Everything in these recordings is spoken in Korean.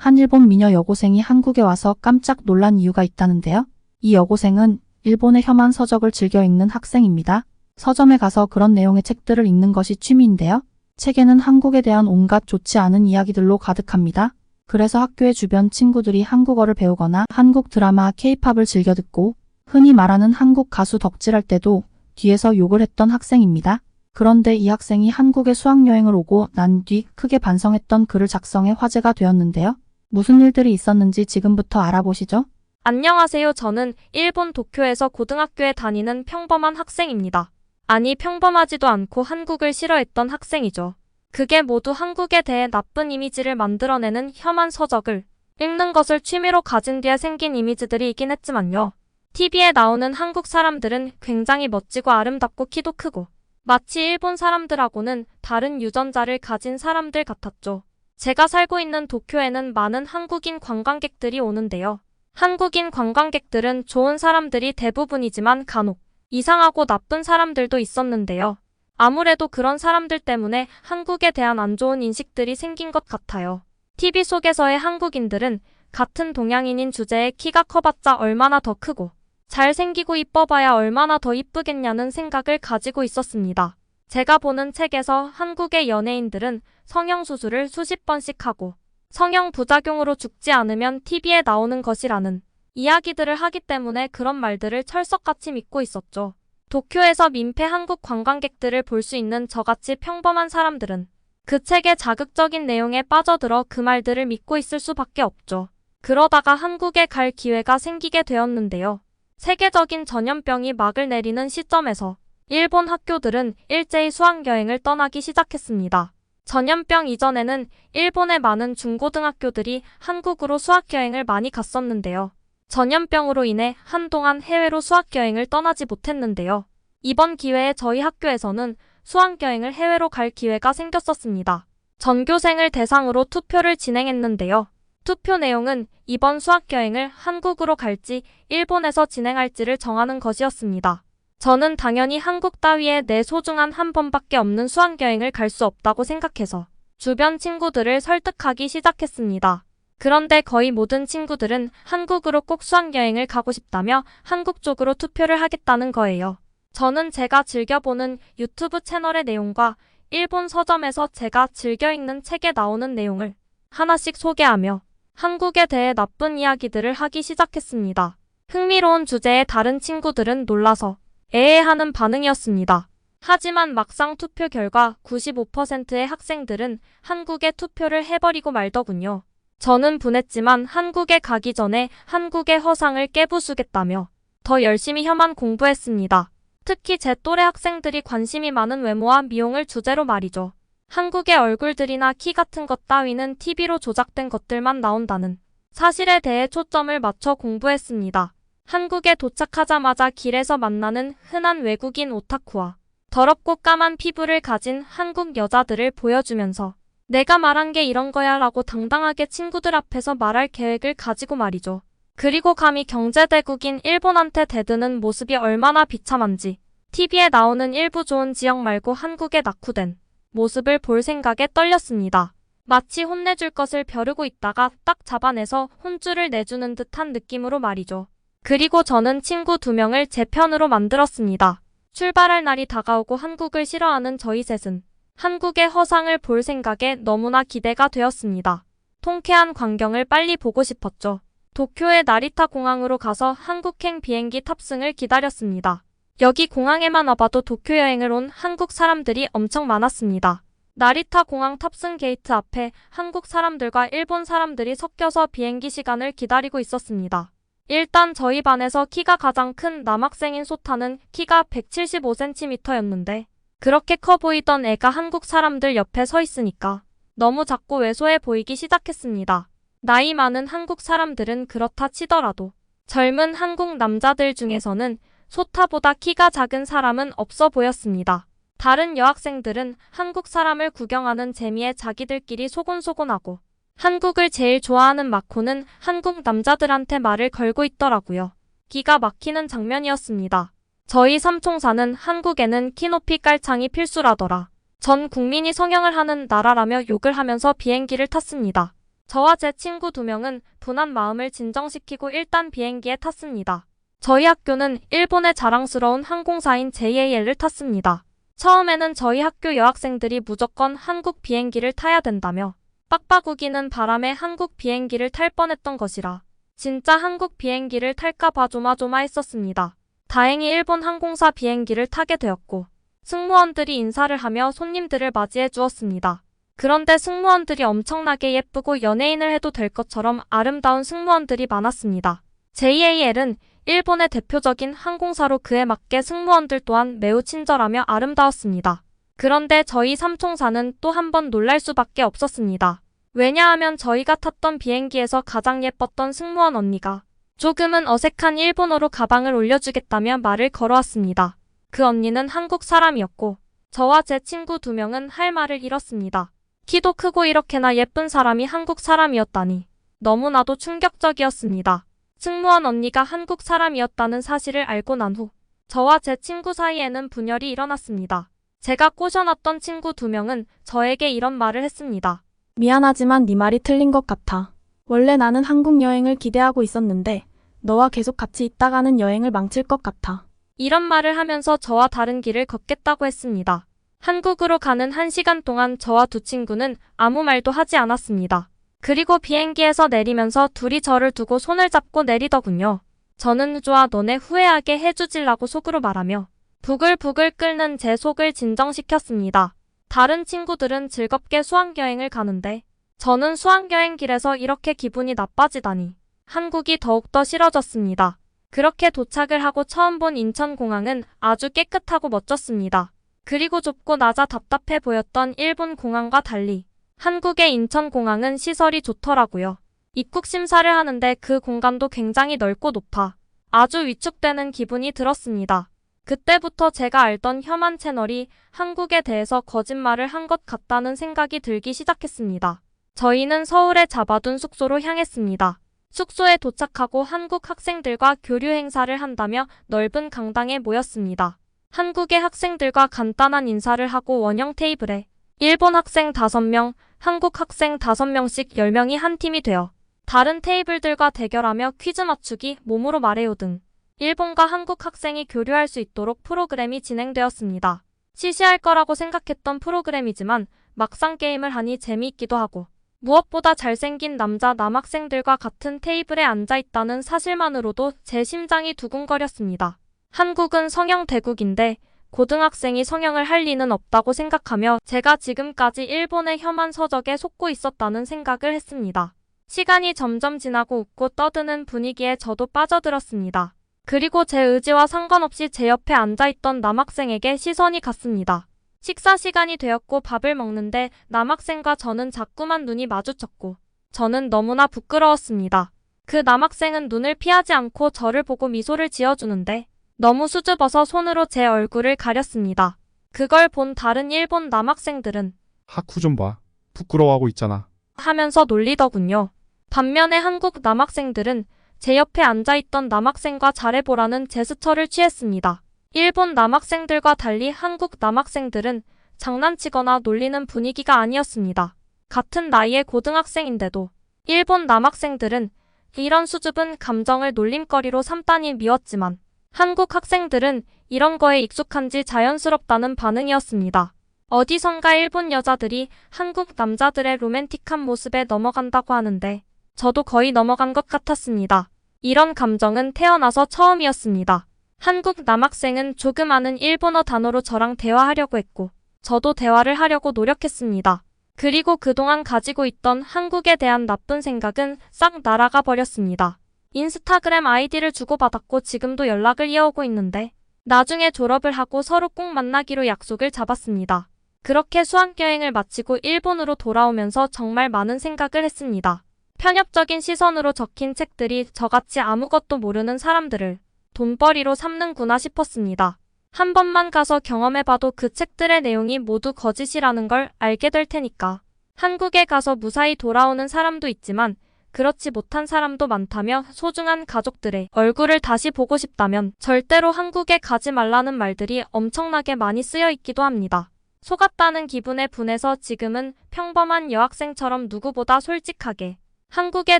한 일본 미녀 여고생이 한국에 와서 깜짝 놀란 이유가 있다는데요. 이 여고생은 일본의 혐한 서적을 즐겨 읽는 학생입니다. 서점에 가서 그런 내용의 책들을 읽는 것이 취미인데요. 책에는 한국에 대한 온갖 좋지 않은 이야기들로 가득합니다. 그래서 학교의 주변 친구들이 한국어를 배우거나 한국 드라마, K-팝을 즐겨 듣고 흔히 말하는 한국 가수 덕질할 때도 뒤에서 욕을 했던 학생입니다. 그런데 이 학생이 한국에 수학여행을 오고 난 뒤 크게 반성했던 글을 작성해 화제가 되었는데요. 무슨 일들이 있었는지 지금부터 알아보시죠. 안녕하세요. 저는 일본 도쿄에서 고등학교에 다니는 평범한 학생입니다. 아니, 평범하지도 않고 한국을 싫어했던 학생이죠. 그게 모두 한국에 대해 나쁜 이미지를 만들어내는 혐한 서적을 읽는 것을 취미로 가진 뒤에 생긴 이미지들이긴 했지만요. TV에 나오는 한국 사람들은 굉장히 멋지고 아름답고 키도 크고 마치 일본 사람들하고는 다른 유전자를 가진 사람들 같았죠. 제가 살고 있는 도쿄에는 많은 한국인 관광객들이 오는데요. 한국인 관광객들은 좋은 사람들이 대부분이지만 간혹 이상하고 나쁜 사람들도 있었는데요. 아무래도 그런 사람들 때문에 한국에 대한 안 좋은 인식들이 생긴 것 같아요. TV 속에서의 한국인들은 같은 동양인인 주제에 키가 커봤자 얼마나 더 크고 잘생기고 이뻐봐야 얼마나 더 이쁘겠냐는 생각을 가지고 있었습니다. 제가 보는 책에서 한국의 연예인들은 성형수술을 수십 번씩 하고 성형 부작용으로 죽지 않으면 TV에 나오는 것이라는 이야기들을 하기 때문에 그런 말들을 철석같이 믿고 있었죠. 도쿄에서 민폐 한국 관광객들을 볼 수 있는 저같이 평범한 사람들은 그 책의 자극적인 내용에 빠져들어 그 말들을 믿고 있을 수밖에 없죠. 그러다가 한국에 갈 기회가 생기게 되었는데요. 세계적인 전염병이 막을 내리는 시점에서 일본 학교들은 일제히 수학여행을 떠나기 시작했습니다. 전염병 이전에는 일본의 많은 중고등학교들이 한국으로 수학여행을 많이 갔었는데요. 전염병으로 인해 한동안 해외로 수학여행을 떠나지 못했는데요. 이번 기회에 저희 학교에서는 수학여행을 해외로 갈 기회가 생겼었습니다. 전교생을 대상으로 투표를 진행했는데요. 투표 내용은 이번 수학여행을 한국으로 갈지 일본에서 진행할지를 정하는 것이었습니다. 저는 당연히 한국 따위에 내 소중한 한 번밖에 없는 수학여행을 갈 수 없다고 생각해서 주변 친구들을 설득하기 시작했습니다. 그런데 거의 모든 친구들은 한국으로 꼭 수학여행을 가고 싶다며 한국 쪽으로 투표를 하겠다는 거예요. 저는 제가 즐겨보는 유튜브 채널의 내용과 일본 서점에서 제가 즐겨 읽는 책에 나오는 내용을 하나씩 소개하며 한국에 대해 나쁜 이야기들을 하기 시작했습니다. 흥미로운 주제에 다른 친구들은 놀라서 에에하는 반응이었습니다. 하지만 막상 투표 결과 95%의 학생들은 한국에 투표를 해버리고 말더군요. 저는 분했지만 한국에 가기 전에 한국의 허상을 깨부수겠다며 더 열심히 혐한 공부했습니다. 특히 제 또래 학생들이 관심이 많은 외모와 미용을 주제로 말이죠. 한국의 얼굴들이나 키 같은 것 따위는 TV로 조작된 것들만 나온다는 사실에 대해 초점을 맞춰 공부했습니다. 한국에 도착하자마자 길에서 만나는 흔한 외국인 오타쿠와 더럽고 까만 피부를 가진 한국 여자들을 보여주면서 내가 말한 게 이런 거야 라고 당당하게 친구들 앞에서 말할 계획을 가지고 말이죠. 그리고 감히 경제대국인 일본한테 대드는 모습이 얼마나 비참한지 TV에 나오는 일부 좋은 지역 말고 한국에 낙후된 모습을 볼 생각에 떨렸습니다. 마치 혼내줄 것을 벼르고 있다가 딱 잡아내서 혼쭐을 내주는 듯한 느낌으로 말이죠. 그리고 저는 친구 2명을 제 편으로 만들었습니다. 출발할 날이 다가오고 한국을 싫어하는 저희 셋은 한국의 허상을 볼 생각에 너무나 기대가 되었습니다. 통쾌한 광경을 빨리 보고 싶었죠. 도쿄의 나리타 공항으로 가서 한국행 비행기 탑승을 기다렸습니다. 여기 공항에만 와봐도 도쿄 여행을 온 한국 사람들이 엄청 많았습니다. 나리타 공항 탑승 게이트 앞에 한국 사람들과 일본 사람들이 섞여서 비행기 시간을 기다리고 있었습니다. 일단 저희 반에서 키가 가장 큰 남학생인 소타는 키가 175cm였는데 그렇게 커 보이던 애가 한국 사람들 옆에 서 있으니까 너무 작고 왜소해 보이기 시작했습니다. 나이 많은 한국 사람들은 그렇다 치더라도 젊은 한국 남자들 중에서는 소타보다 키가 작은 사람은 없어 보였습니다. 다른 여학생들은 한국 사람을 구경하는 재미에 자기들끼리 소곤소곤하고 한국을 제일 좋아하는 마코는 한국 남자들한테 말을 걸고 있더라고요. 기가 막히는 장면이었습니다. 저희 삼총사는 한국에는 키 높이 깔창이 필수라더라. 전 국민이 성형을 하는 나라라며 욕을 하면서 비행기를 탔습니다. 저와 제 친구 2명은 분한 마음을 진정시키고 일단 비행기에 탔습니다. 저희 학교는 일본의 자랑스러운 항공사인 JAL을 탔습니다. 처음에는 저희 학교 여학생들이 무조건 한국 비행기를 타야 된다며 빡빡 우기는 바람에 한국 비행기를 탈 뻔했던 것이라 진짜 한국 비행기를 탈까 봐 조마조마했었습니다. 다행히 일본 항공사 비행기를 타게 되었고 승무원들이 인사를 하며 손님들을 맞이해 주었습니다. 그런데 승무원들이 엄청나게 예쁘고 연예인을 해도 될 것처럼 아름다운 승무원들이 많았습니다. JAL은 일본의 대표적인 항공사로 그에 맞게 승무원들 또한 매우 친절하며 아름다웠습니다. 그런데 저희 삼총사는 또 한 번 놀랄 수밖에 없었습니다. 왜냐하면 저희가 탔던 비행기에서 가장 예뻤던 승무원 언니가 조금은 어색한 일본어로 가방을 올려주겠다며 말을 걸어왔습니다. 그 언니는 한국 사람이었고 저와 제 친구 2명은 할 말을 잃었습니다. 키도 크고 이렇게나 예쁜 사람이 한국 사람이었다니 너무나도 충격적이었습니다. 승무원 언니가 한국 사람이었다는 사실을 알고 난 후 저와 제 친구 사이에는 분열이 일어났습니다. 제가 꼬셔놨던 친구 2명은 저에게 이런 말을 했습니다. 미안하지만 네 말이 틀린 것 같아. 원래 나는 한국 여행을 기대하고 있었는데 너와 계속 같이 있다가는 여행을 망칠 것 같아. 이런 말을 하면서 저와 다른 길을 걷겠다고 했습니다. 한국으로 가는 1시간 동안 저와 2 친구는 아무 말도 하지 않았습니다. 그리고 비행기에서 내리면서 둘이 저를 두고 손을 잡고 내리더군요. 저는 좋아 너네 후회하게 해주질라고 속으로 말하며 부글부글 끓는 제 속을 진정시켰습니다. 다른 친구들은 즐겁게 수학여행을 가는데 저는 수학여행 길에서 이렇게 기분이 나빠지다니 한국이 더욱더 싫어졌습니다. 그렇게 도착을 하고 처음 본 인천공항은 아주 깨끗하고 멋졌습니다. 그리고 좁고 낮아 답답해 보였던 일본 공항과 달리 한국의 인천공항은 시설이 좋더라고요. 입국 심사를 하는데 그 공간도 굉장히 넓고 높아 아주 위축되는 기분이 들었습니다. 그때부터 제가 알던 혐한 채널이 한국에 대해서 거짓말을 한 것 같다는 생각이 들기 시작했습니다. 저희는 서울에 잡아둔 숙소로 향했습니다. 숙소에 도착하고 한국 학생들과 교류 행사를 한다며 넓은 강당에 모였습니다. 한국의 학생들과 간단한 인사를 하고 원형 테이블에 일본 학생 5명, 한국 학생 5명씩 10명이 한 팀이 되어 다른 테이블들과 대결하며 퀴즈 맞추기, 몸으로 말해요 등 일본과 한국 학생이 교류할 수 있도록 프로그램이 진행되었습니다. 시시할 거라고 생각했던 프로그램이지만 막상 게임을 하니 재미있기도 하고 무엇보다 잘생긴 남자 남학생들과 같은 테이블에 앉아있다는 사실만으로도 제 심장이 두근거렸습니다. 한국은 성형 대국인데 고등학생이 성형을 할 리는 없다고 생각하며 제가 지금까지 일본의 혐한 서적에 속고 있었다는 생각을 했습니다. 시간이 점점 지나고 웃고 떠드는 분위기에 저도 빠져들었습니다. 그리고 제 의지와 상관없이 제 옆에 앉아있던 남학생에게 시선이 갔습니다. 식사 시간이 되었고 밥을 먹는데 남학생과 저는 자꾸만 눈이 마주쳤고 저는 너무나 부끄러웠습니다. 그 남학생은 눈을 피하지 않고 저를 보고 미소를 지어주는데 너무 수줍어서 손으로 제 얼굴을 가렸습니다. 그걸 본 다른 일본 남학생들은 하쿠 좀 봐. 부끄러워하고 있잖아. 하면서 놀리더군요. 반면에 한국 남학생들은 제 옆에 앉아있던 남학생과 잘해보라는 제스처를 취했습니다. 일본 남학생들과 달리 한국 남학생들은 장난치거나 놀리는 분위기가 아니었습니다. 같은 나이의 고등학생인데도 일본 남학생들은 이런 수줍은 감정을 놀림거리로 삼다니 미웠지만 한국 학생들은 이런 거에 익숙한지 자연스럽다는 반응이었습니다. 어디선가 일본 여자들이 한국 남자들의 로맨틱한 모습에 넘어간다고 하는데 저도 거의 넘어간 것 같았습니다. 이런 감정은 태어나서 처음이었습니다. 한국 남학생은 조금 아는 일본어 단어로 저랑 대화하려고 했고 저도 대화를 하려고 노력했습니다. 그리고 그동안 가지고 있던 한국에 대한 나쁜 생각은 싹 날아가 버렸습니다. 인스타그램 아이디를 주고받았고 지금도 연락을 이어오고 있는데 나중에 졸업을 하고 서로 꼭 만나기로 약속을 잡았습니다. 그렇게 수학여행을 마치고 일본으로 돌아오면서 정말 많은 생각을 했습니다. 편협적인 시선으로 적힌 책들이 저같이 아무것도 모르는 사람들을 돈벌이로 삼는구나 싶었습니다. 한 번만 가서 경험해봐도 그 책들의 내용이 모두 거짓이라는 걸 알게 될 테니까. 한국에 가서 무사히 돌아오는 사람도 있지만 그렇지 못한 사람도 많다며 소중한 가족들의 얼굴을 다시 보고 싶다면 절대로 한국에 가지 말라는 말들이 엄청나게 많이 쓰여 있기도 합니다. 속았다는 기분에 분해서 지금은 평범한 여학생처럼 누구보다 솔직하게 한국에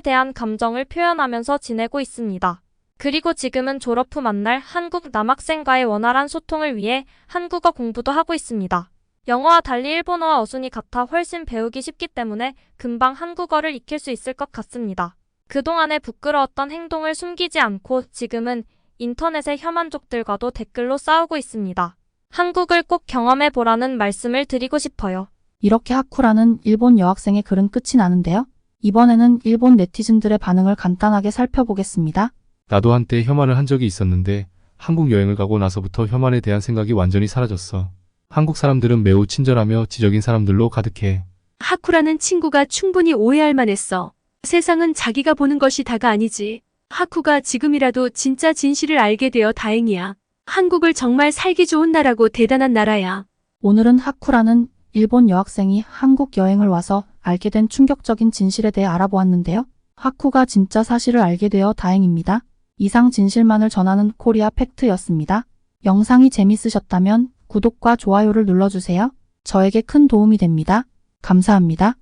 대한 감정을 표현하면서 지내고 있습니다. 그리고 지금은 졸업 후 만날 한국 남학생과의 원활한 소통을 위해 한국어 공부도 하고 있습니다. 영어와 달리 일본어와 어순이 같아 훨씬 배우기 쉽기 때문에 금방 한국어를 익힐 수 있을 것 같습니다. 그동안의 부끄러웠던 행동을 숨기지 않고 지금은 인터넷의 혐한족들과도 댓글로 싸우고 있습니다. 한국을 꼭 경험해 보라는 말씀을 드리고 싶어요. 이렇게 하쿠라는 일본 여학생의 글은 끝이 나는데요. 이번에는 일본 네티즌들의 반응을 간단하게 살펴보겠습니다. 나도 한때 혐한을 한 적이 있었는데 한국 여행을 가고 나서부터 혐한에 대한 생각이 완전히 사라졌어. 한국 사람들은 매우 친절하며 지적인 사람들로 가득해. 하쿠라는 친구가 충분히 오해할 만했어. 세상은 자기가 보는 것이 다가 아니지. 하쿠가 지금이라도 진짜 진실을 알게 되어 다행이야. 한국을 정말 살기 좋은 나라고 대단한 나라야. 오늘은 하쿠라는 일본 여학생이 한국 여행을 와서 알게 된 충격적인 진실에 대해 알아보았는데요. 하쿠가 진짜 사실을 알게 되어 다행입니다. 이상 진실만을 전하는 코리아 팩트였습니다. 영상이 재밌으셨다면 구독과 좋아요를 눌러주세요. 저에게 큰 도움이 됩니다. 감사합니다.